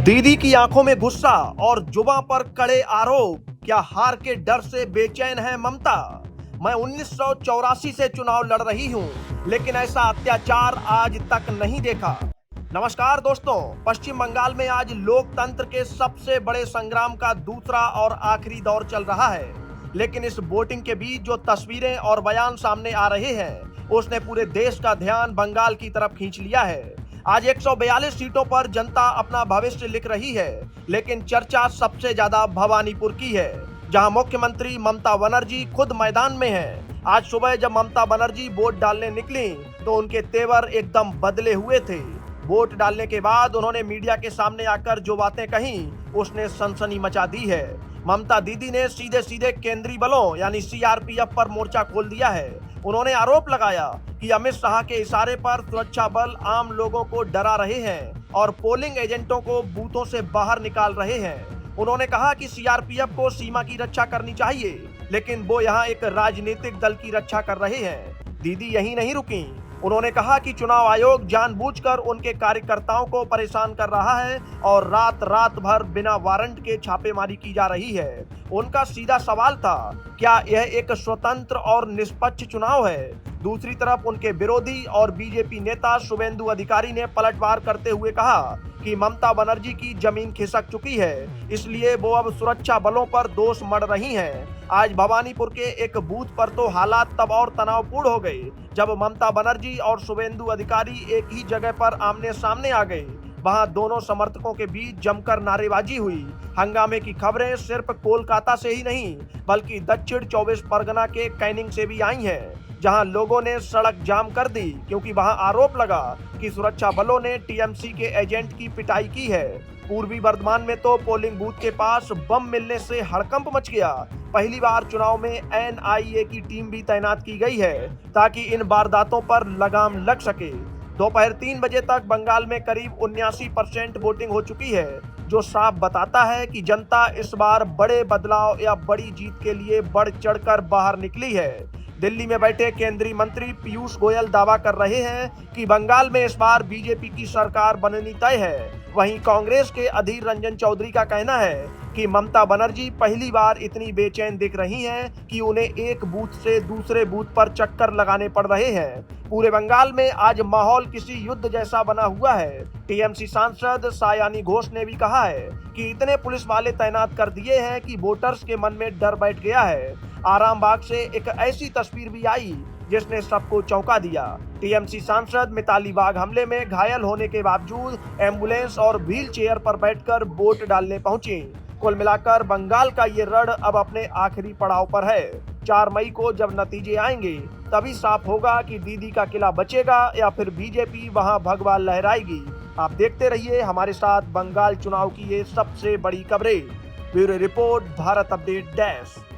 दीदी की आंखों में गुस्सा और जुबां पर कड़े आरोप। क्या हार के डर से बेचैन है ममता? मैं 1984 से चुनाव लड़ रही हूं, लेकिन ऐसा अत्याचार आज तक नहीं देखा। नमस्कार दोस्तों, पश्चिम बंगाल में आज लोकतंत्र के सबसे बड़े संग्राम का दूसरा और आखिरी दौर चल रहा है। लेकिन इस वोटिंग के बीच जो तस्वीरें और बयान सामने आ रहे हैं, उसने पूरे देश का ध्यान बंगाल की तरफ खींच लिया है। आज 142 सीटों पर जनता अपना भविष्य लिख रही है, लेकिन चर्चा सबसे ज्यादा भवानीपुर की है, जहां मुख्यमंत्री ममता बनर्जी खुद मैदान में हैं। आज सुबह जब ममता बनर्जी वोट डालने निकली तो उनके तेवर एकदम बदले हुए थे। वोट डालने के बाद उन्होंने मीडिया के सामने आकर जो बातें कही, उसने सनसनी मचा दी है। ममता दीदी ने सीधे सीधे केंद्रीय बलों यानी सीआरपीएफ पर मोर्चा खोल दिया है। उन्होंने आरोप लगाया कि अमित शाह के इशारे पर सुरक्षा बल आम लोगों को डरा रहे हैं और पोलिंग एजेंटों को बूथों से बाहर निकाल रहे हैं। उन्होंने कहा कि सीआरपीएफ को सीमा की रक्षा करनी चाहिए, लेकिन वो यहाँ एक राजनीतिक दल की रक्षा कर रहे हैं। दीदी यहीं नहीं रुकी। उन्होंने कहा कि चुनाव आयोग जानबूझकर उनके कार्यकर्ताओं को परेशान कर रहा है और रात भर बिना वारंट के छापेमारी की जा रही है। उनका सीधा सवाल था, क्या यह एक स्वतंत्र और निष्पक्ष चुनाव है? दूसरी तरफ उनके विरोधी और बीजेपी नेता शुभेंदु अधिकारी ने पलटवार करते हुए कहा कि ममता बनर्जी की जमीन खिसक चुकी है, इसलिए वो अब सुरक्षा बलों पर दोष मढ़ रही हैं। आज भवानीपुर के एक बूथ पर तो हालात तब और तनावपूर्ण हो गए जब ममता बनर्जी और शुभेंदु अधिकारी एक ही जगह पर आमने सामने आ गए। वहां दोनों समर्थकों के बीच जमकर नारेबाजी हुई। हंगामे की खबरें सिर्फ कोलकाता से ही नहीं, बल्कि दक्षिण 24 परगना के कैनिंग से भी आई हैं, जहां लोगों ने सड़क जाम कर दी क्योंकि वहां आरोप लगा कि सुरक्षा बलों ने टीएमसी के एजेंट की पिटाई की है। पूर्वी बर्धमान में तो पोलिंग बूथ के पास बम मिलने से हड़कंप मच गया। पहली बार चुनाव में एनआईए की टीम भी तैनात की गई है ताकि इन वारदातों पर लगाम लग सके। दोपहर 3 बजे तक बंगाल में करीब 79% वोटिंग हो चुकी है, जो साफ बताता है कि जनता इस बार बड़े बदलाव या बड़ी जीत के लिए बढ़ चढ़कर बाहर निकली है। दिल्ली में बैठे केंद्रीय मंत्री पीयूष गोयल दावा कर रहे हैं कि बंगाल में इस बार बीजेपी की सरकार बननी तय है। वहीं कांग्रेस के अधीर रंजन चौधरी का कहना है कि ममता बनर्जी पहली बार इतनी बेचैन दिख रही हैं कि उन्हें एक बूथ से दूसरे बूथ पर चक्कर लगाने पड़ रहे हैं। पूरे बंगाल में आज माहौल किसी युद्ध जैसा बना हुआ है। टीएमसी सांसद सायानी घोष ने भी कहा है कि इतने पुलिस वाले तैनात कर दिए हैं कि वोटर्स के मन में डर बैठ गया है। आरामबाग से एक ऐसी तस्वीर भी आई जिसने सबको चौंका दिया। टीएमसी सांसद मिताली बाग हमले में घायल होने के बावजूद एम्बुलेंस और व्हील चेयर पर बैठकर वोट डालने पहुंची। कुल मिलाकर बंगाल का ये रण अब अपने आखिरी पड़ाव पर है। 4 मई को जब नतीजे आएंगे तभी साफ होगा कि दीदी का किला बचेगा या फिर बीजेपी वहां भगवा लहराएगी। आप देखते रहिए हमारे साथ बंगाल चुनाव की ये सबसे बड़ी खबरें। Bureau report, Bharat update desk.